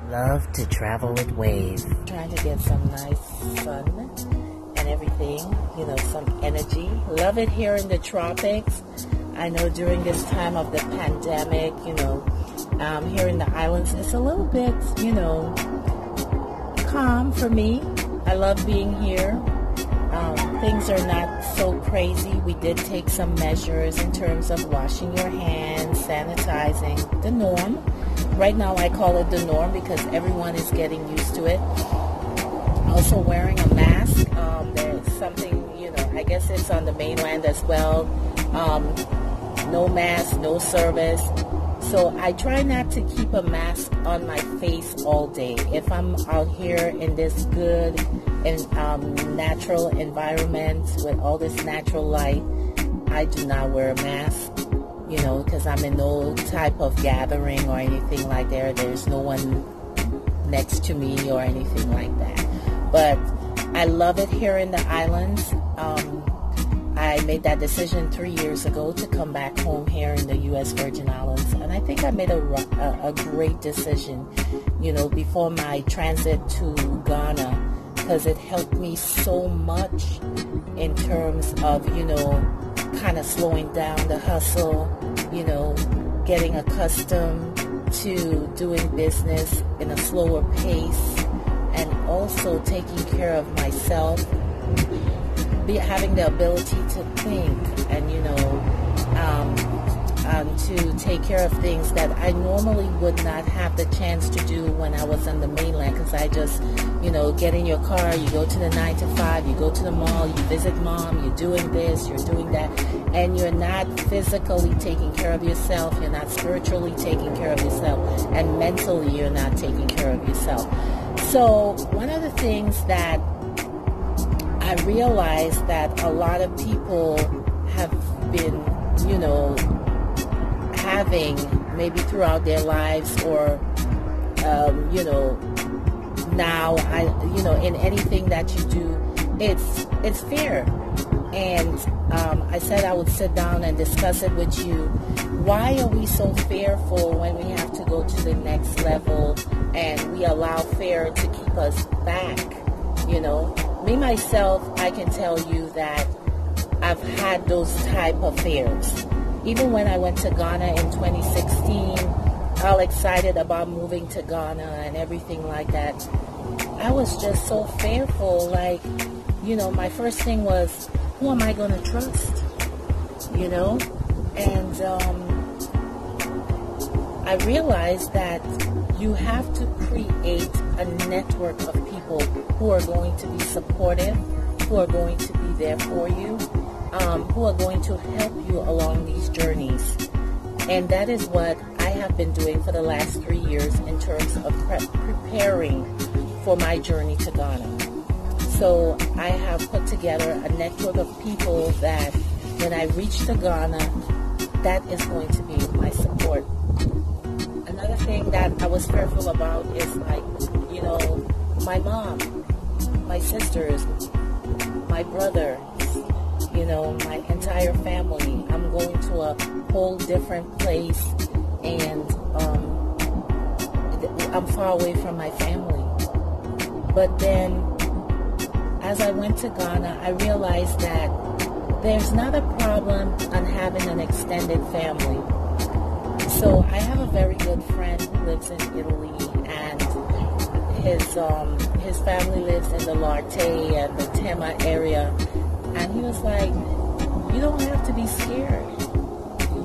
Love to travel with Wave. Trying to get some nice sun and everything, some energy. Love it here in the tropics. I know during this time of the pandemic, here in the islands, it's a little bit, calm for me. I love being here. Things are not so crazy. We did take some measures in terms of washing your hands, sanitizing, the norm. Right now I call it the norm because everyone is getting used to it. Also wearing a mask. There's something, I guess it's on the mainland as well. No mask, no service. So I try not to keep a mask on my face all day. If I'm out here in this good and natural environment with all this natural light, I do not wear a mask, because I'm in no type of gathering or anything like that. There's no one next to me or anything like that. But I love it here in the islands. I made that decision 3 years ago to come back home here in the U.S. Virgin Islands, and I think I made a great decision, before my transit to Ghana, because it helped me so much in terms of, kind of slowing down the hustle, getting accustomed to doing business in a slower pace, and also taking care of myself. Having the ability to think and to take care of things that I normally would not have the chance to do when I was on the mainland, because I just get in your car, you go to the 9 to 5, you go to the mall, you visit mom, you're doing this, you're doing that, and you're not physically taking care of yourself, you're not spiritually taking care of yourself, and mentally you're not taking care of yourself. So one of the things that I realized that a lot of people have been, having maybe throughout their lives or, now, in anything that you do, it's fear. And I said I would sit down and discuss it with you. Why are we so fearful when we have to go to the next level and we allow fear to keep us back, Me, myself, I can tell you that I've had those type of fears. Even when I went to Ghana in 2016, all excited about moving to Ghana and everything like that, I was just so fearful. My first thing was, who am I going to trust? And I realized that you have to create a network of people who are going to be supportive, who are going to be there for you, who are going to help you along these journeys. And that is what I have been doing for the last 3 years in terms of preparing for my journey to Ghana. So I have put together a network of people that when I reach to Ghana, that is going to be my support. Another thing that I was fearful about is my mom, my sisters, my brother, my entire family. I'm going to a whole different place and I'm far away from my family. But then as I went to Ghana, I realized that there's not a problem on having an extended family. So I have a very good friend who lives in Italy, and his family lives in the Larteh and the Tema area. And he was like, you don't have to be scared.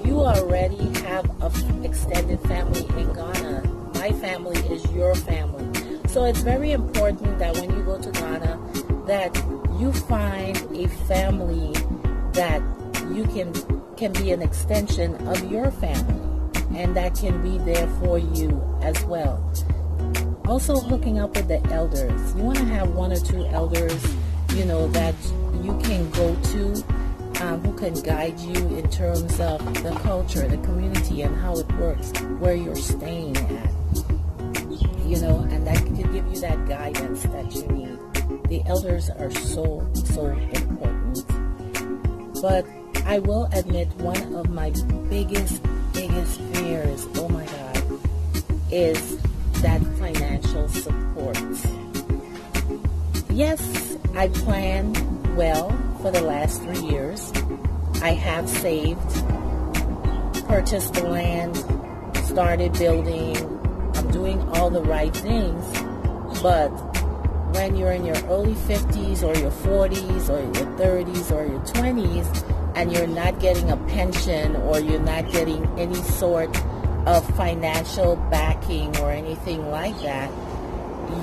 You already have an extended family in Ghana. My family is your family. So it's very important that when you go to Ghana, that you find a family that you can be an extension of your family, and that can be there for you as well. Also hooking up with the elders. You want to have 1 or 2 elders, that you can go to, who can guide you in terms of the culture, the community, and how it works, where you're staying at, and that can give you that guidance that you need. The elders are so important. But I will admit one of my biggest fears, oh my God, is that financial I planned well for the last 3 years. I have saved, purchased the land, started building. I'm doing all the right things. But when you're in your early 50s or your 40s or your 30s or your 20s and you're not getting a pension or you're not getting any sort of financial backing or anything like that,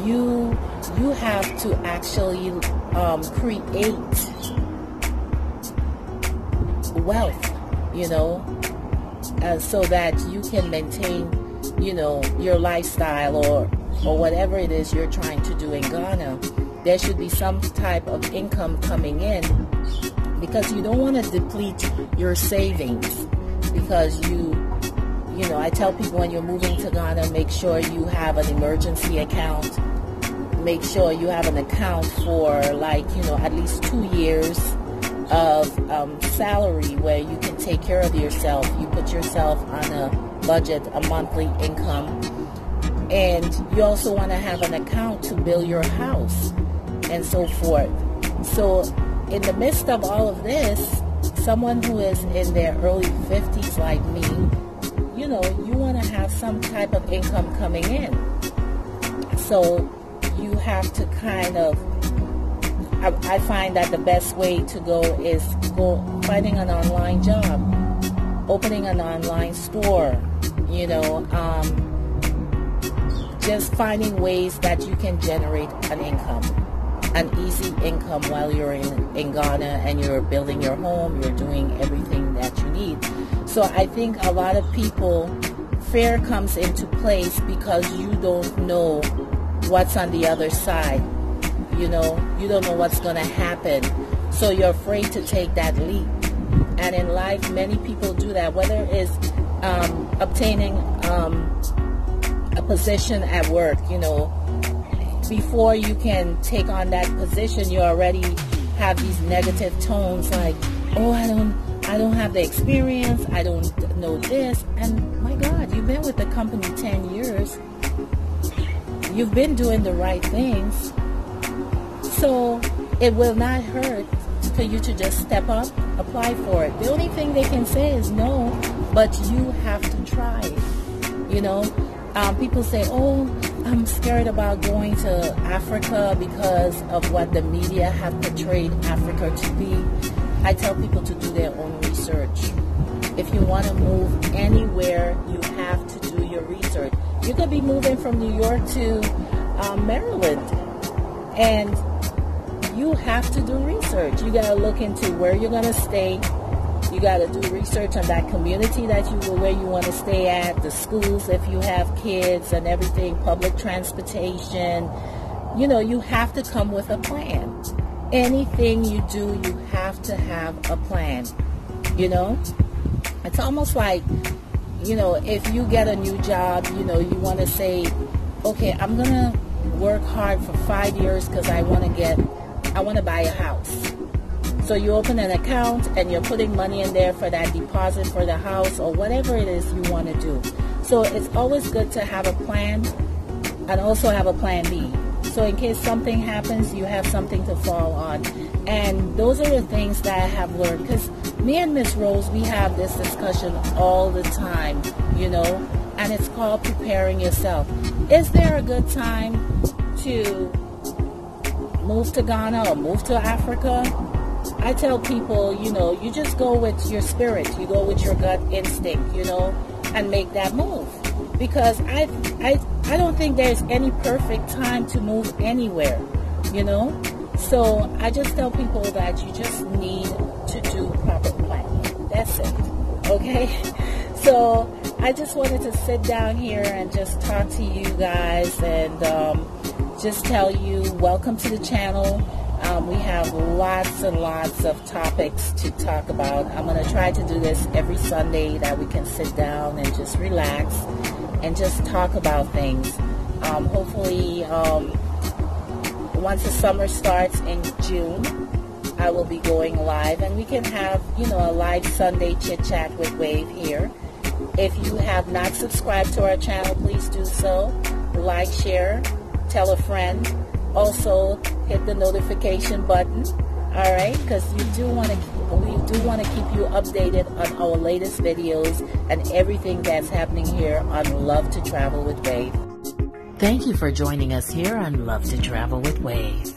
you have to actually create wealth, so that you can maintain, your lifestyle or whatever it is you're trying to do in Ghana. There should be some type of income coming in, because you don't want to deplete your savings, because I tell people when you're moving to Ghana, make sure you have an emergency account. Make sure you have an account for at least 2 years of salary where you can take care of yourself. You put yourself on a budget, a monthly income. And you also want to have an account to build your house and so forth. So in the midst of all of this, someone who is in their early 50s like me, you want to have some type of income coming in. So you have to I find that the best way to go is finding an online job, opening an online store, just finding ways that you can generate an income, an easy income while you're in Ghana and you're building your home, you're doing everything that you need. So I think a lot of people, fear comes into place because you don't know what's on the other side. You don't know what's going to happen. So you're afraid to take that leap. And in life, many people do that, whether it's obtaining a position at work. Before you can take on that position, you already have these negative tones like, oh, I don't have the experience, I don't know this. And my God, you've been with the company 10 years. You've been doing the right things. So it will not hurt for you to just step up, apply for it. The only thing they can say is no, but you have to try. People say, oh, I'm scared about going to Africa because of what the media have portrayed Africa to be. I tell people to do their own research. If you want to move anywhere, you have to do your research. You could be moving from New York to Maryland, and you have to do research. You got to look into where you're going to stay. You got to do research on that community where you want to stay at, the schools if you have kids and everything, public transportation. You have to come with a plan. Anything you do, you have to have a plan. It's almost like, if you get a new job, you want to say, okay, I'm going to work hard for 5 years because I want to buy a house. So you open an account and you're putting money in there for that deposit for the house or whatever it is you want to do. So it's always good to have a plan and also have a plan B. So in case something happens, you have something to fall on. And those are the things that I have learned, because me and Miss Rose, we have this discussion all the time, and it's called preparing yourself. Is there a good time to move to Ghana or move to Africa? I tell people, you just go with your spirit, you go with your gut instinct, and make that move. Because I don't think there's any perfect time to move anywhere, So I just tell people that you just need to do proper planning. That's it. Okay? So I just wanted to sit down here and just talk to you guys and just tell you welcome to the channel. We have lots and lots of topics to talk about. I'm going to try to do this every Sunday that we can sit down and just relax and just talk about things. Hopefully, once the summer starts in June, I will be going live and we can have, a live Sunday chit chat with Wave here. If you have not subscribed to our channel, please do so. Like, share, tell a friend. Also, hit the notification button. All right, because we do want to keep you updated on our latest videos and everything that's happening here on Love to Travel with Wave. Thank you for joining us here on Love to Travel with Wave.